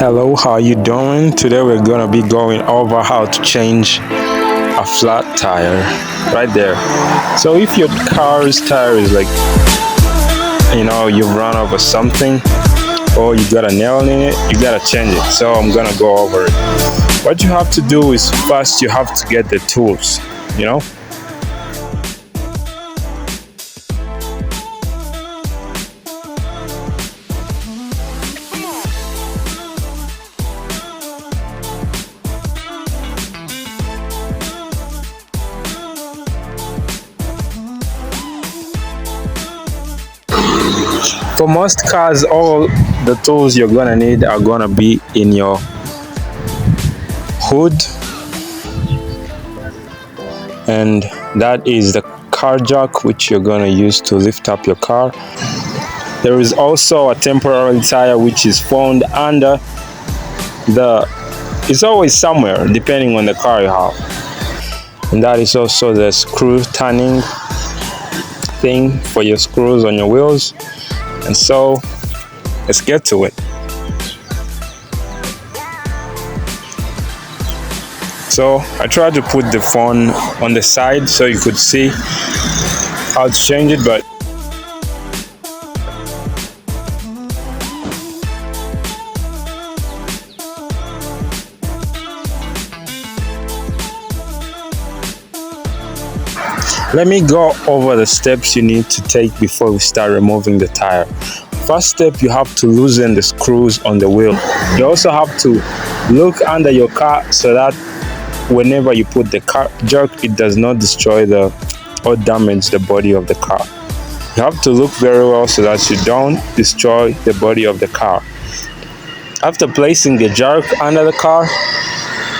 Hello, how you doing? Today we're gonna be going over how to change a flat tire right there. So if your car's tire is like, you've run over something or you got a nail in it, you gotta change it. So I'm gonna go over it. What you have to do is first you have to get the tools. For most cars, all the tools you're gonna need are gonna be in your hood, and that is the car jack which you're gonna use to lift up your car. There is also a temporary tire which is found under it's always somewhere depending on the car you have, and that is also the screw turning thing for your screws on your wheels. And so let's get to it. So I tried to put the phone on the side so you could see how to change it, but let me go over the steps you need to take before we start removing the tire. First step, you have to loosen the screws on the wheel. You also have to look under your car so that whenever you put the car jack, it does not destroy or damage the body of the car. You have to look very well so that you don't destroy the body of the car. After placing the jack under the car,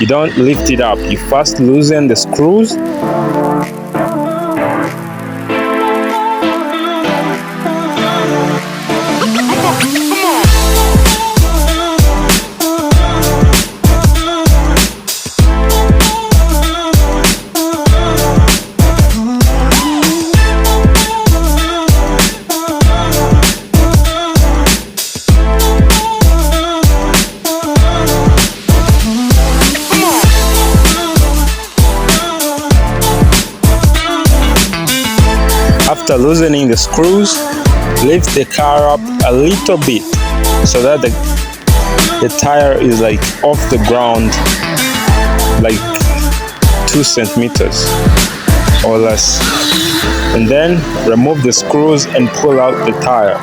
you don't lift it up. You first loosen the screws. After loosening the screws, lift the car up a little bit so that the tire is like off the ground, like 2 centimeters or less. And then remove the screws and pull out the tire.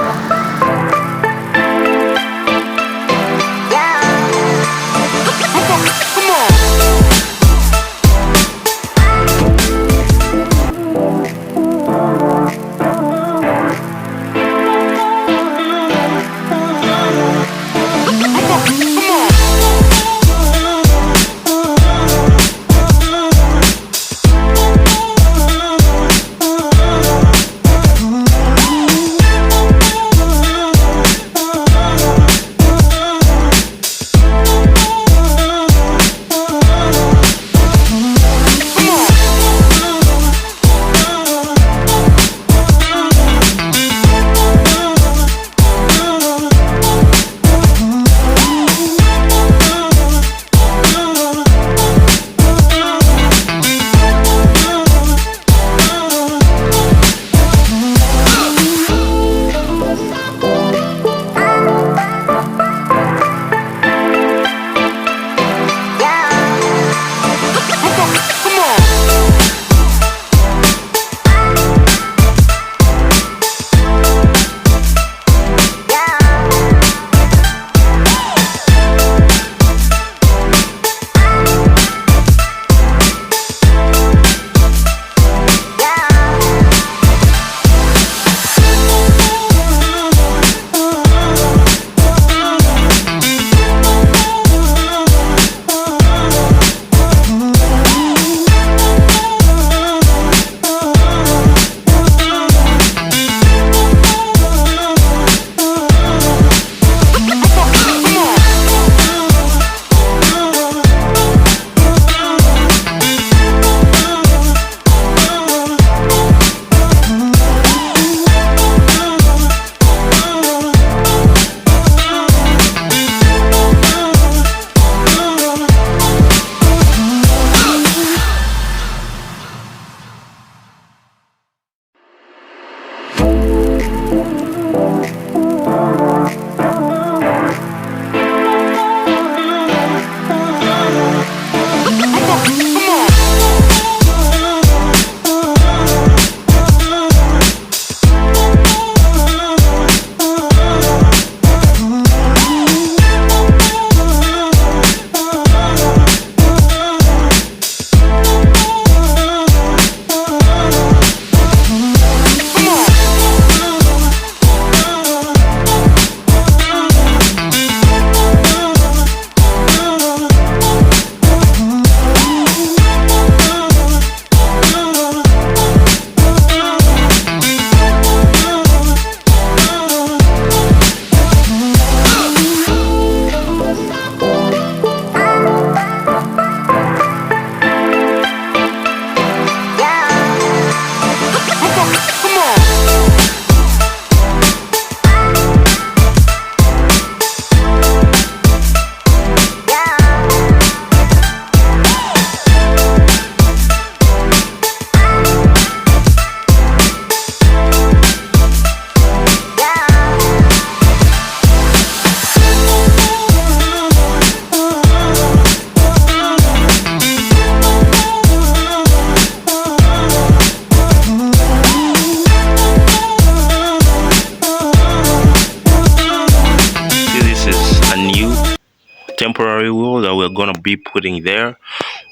temporary wheel that we're gonna be putting there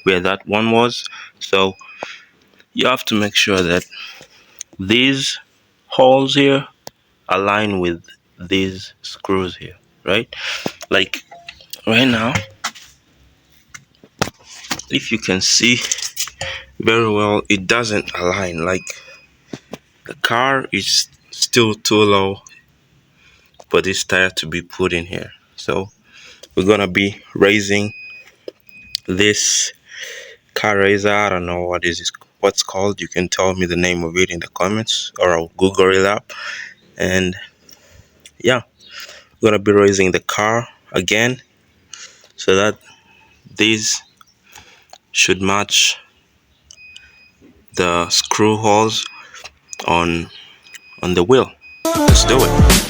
where that one was. So you have to make sure that these holes here align with these screws here, right? Like right now, if you can see very well, it doesn't align. Like the car is still too low for this tire to be put in here. So we're gonna be raising this car raiser. I don't know what's called. You can tell me the name of it in the comments, or I'll Google it up. And yeah, we're gonna be raising the car again so that these should match the screw holes on the wheel. Let's do it.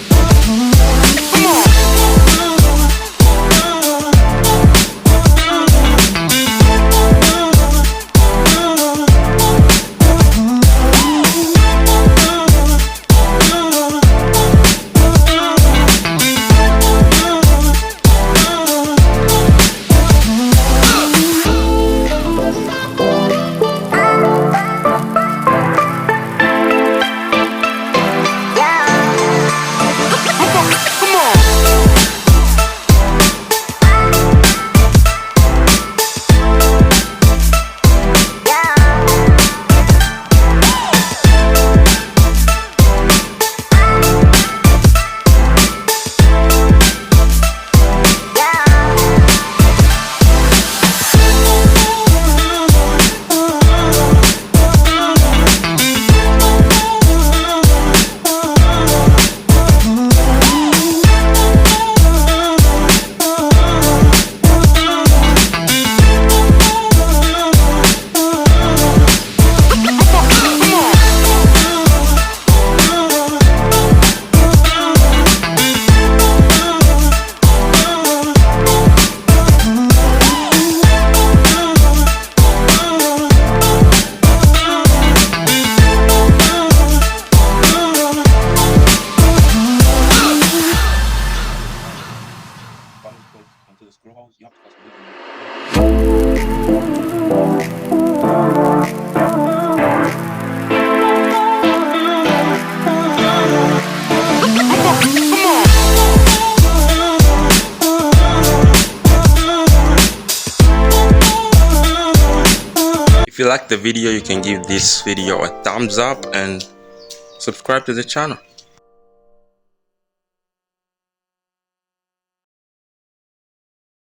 If you like the video, you can give this video a thumbs up and subscribe to the channel.